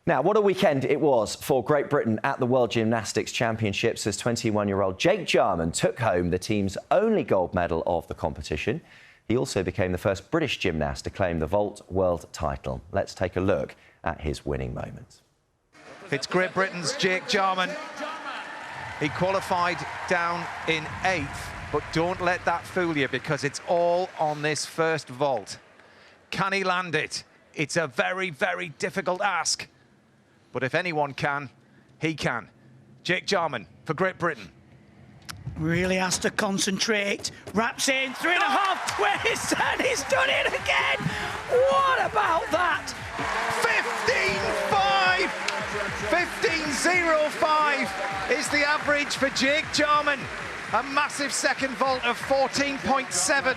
Now, what a weekend it was for Great Britain at the World Gymnastics Championships as 21-year-old Jake Jarman took home the team's only gold medal of the competition. He also became the first British gymnast to claim the vault world title. Let's take a look at his winning moment. It's Great Britain's Jake Jarman. He qualified down in 8th, but don't let that fool you because it's all on this first vault. Can he land it? It's a very, very difficult ask. But if anyone can, he can. Jake Jarman for Great Britain. Really has to concentrate. Wraps in, 3.5, 27, he's done it again! What about that? 15.05 is the average for Jake Jarman. A massive second vault of 14.7.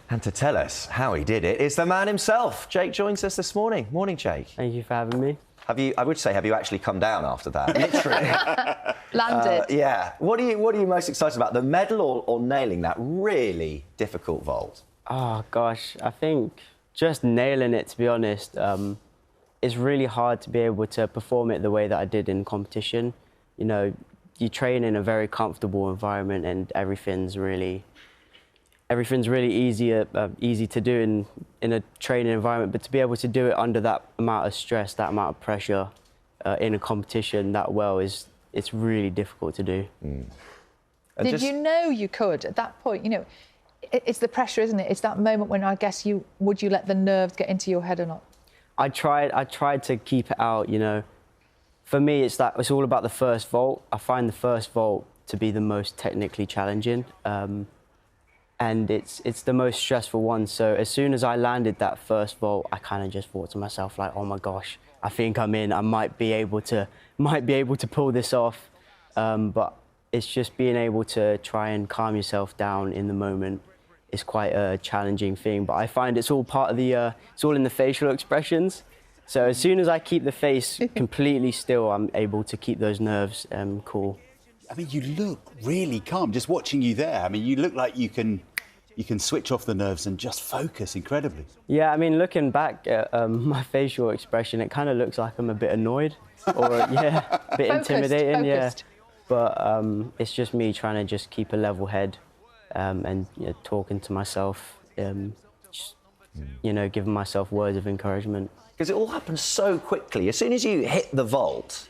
And to tell us how he did it is the man himself. Jake joins us this morning. Morning, Jake. Thank you for having me. Have you actually come down after that? Literally. Landed. Yeah. What are you most excited about? The medal or nailing that really difficult vault? Oh, gosh. I think just nailing it, to be honest, it's really hard to be able to perform it the way that I did in competition. You know, you train in a very comfortable environment and everything's really easy to do in a training environment, but to be able to do it under that amount of stress, that amount of pressure in a competition that well it's really difficult to do. Did you know you could at that point? You know, it's the pressure, isn't it? It's that moment when I guess would you let the nerves get into your head or not? I tried to keep it out. You know, for me it's all about the first vault. I find the first vault to be the most technically challenging. And it's the most stressful one. So as soon as I landed that first vault, I kind of just thought to myself, like, oh my gosh, I think I'm in. I might be able to pull this off. But it's just being able to try and calm yourself down in the moment is quite a challenging thing. But I find it's all part of it's all in the facial expressions. So as soon as I keep the face completely still, I'm able to keep those nerves cool. I mean, you look really calm. Just watching you there, I mean, you look like you can switch off the nerves and just focus incredibly. Yeah, I mean, looking back at my facial expression, it kind of looks like I'm a bit annoyed or, yeah, a bit intimidating, yeah. But it's just me trying to just keep a level head and talking to myself, just, giving myself words of encouragement. Because it all happens so quickly. As soon as you hit the vault,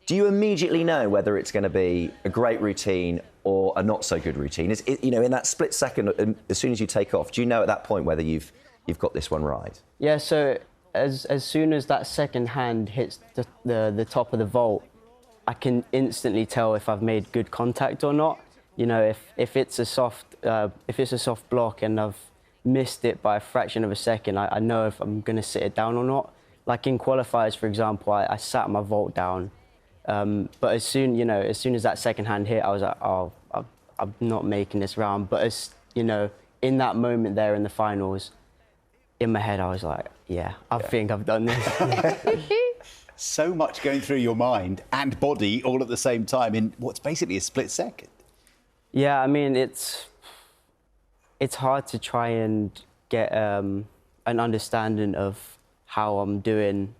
do you immediately know whether it's going to be a great routine or a not so good routine? In that split second, as soon as you take off, do you know at that point whether you've got this one right? Yeah. So as soon as that second hand hits the top of the vault, I can instantly tell if I've made good contact or not. You know, if it's a soft block and I've missed it by a fraction of a second, I know if I'm going to sit it down or not. Like in qualifiers, for example, I sat my vault down. But as soon as that second hand hit, I was like, oh, I'm not making this round. But in that moment there in the finals, in my head, I was like, yeah, I think I've done this. So much going through your mind and body all at the same time in what's basically a split second. Yeah, I mean, it's hard to try and get an understanding of how I'm doing,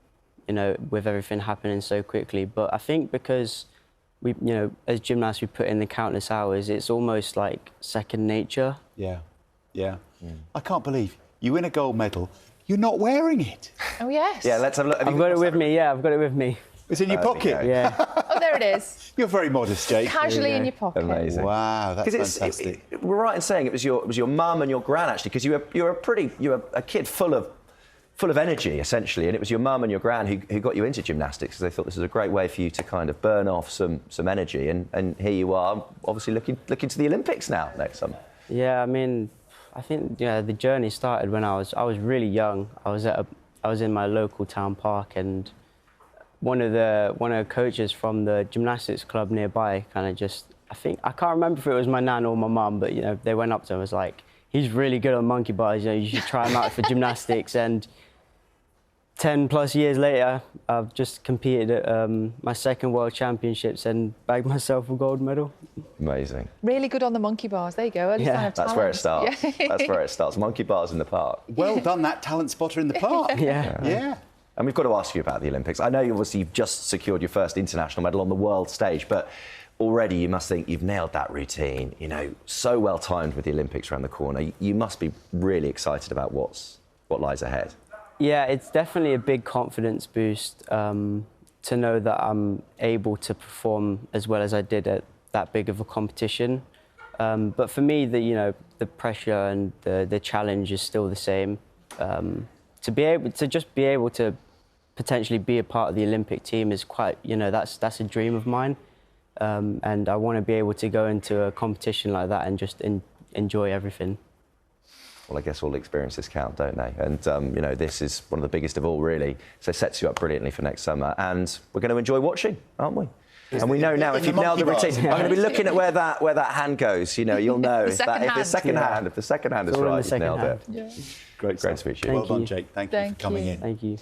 with everything happening so quickly. But I think because we, as gymnasts, we put in the countless hours, it's almost like second nature. Yeah. I can't believe you win a gold medal, you're not wearing it. Oh, yes. Yeah, let's have a look. I've got it with me, yeah, I've got it with me. It's in your pocket? Yeah. Oh, there it is. You're very modest, Jake. Casually in your pocket. Amazing. Wow, that's fantastic. We're right in saying it was your mum and your gran, actually, because you were a kid full of energy, essentially, and it was your mum and your gran who got you into gymnastics because they thought this was a great way for you to kind of burn off some energy, and here you are, obviously looking to the Olympics now next summer. Yeah, I mean, I think the journey started when I was really young. I was in my local town park, and one of the coaches from the gymnastics club nearby kind of just, I can't remember if it was my nan or my mum, but they went up to him and was like, he's really good on monkey bars. You know, you should try him out for gymnastics. And 10+ years later, I've just competed at my second World Championships and bagged myself a gold medal. Amazing. Really good on the monkey bars. There you go. Early sign of That's where it talent. starts. Yeah. That's where it starts. Monkey bars in the park. Well done, that talent spotter in the park. Yeah. And we've got to ask you about the Olympics. I know you've just secured your first international medal on the world stage, but already you must think you've nailed that routine. You know, so well timed with the Olympics around the corner. You must be really excited about what lies ahead. Yeah, it's definitely a big confidence boost to know that I'm able to perform as well as I did at that big of a competition. But for me, the pressure and the challenge is still the same. To be able to potentially be a part of the Olympic team is quite, that's a dream of mine. And I want to be able to go into a competition like that and just enjoy everything. Well, I guess all experiences count, don't they? And, this is one of the biggest of all, really. So it sets you up brilliantly for next summer. And we're going to enjoy watching, aren't we? And we know now, if you've nailed the routine, I'm going to be looking at where that hand goes. You'll know if the second hand is right, you've nailed it. Yeah. Great to meet you. Well done, Jake. Thank you for coming in. Thank you.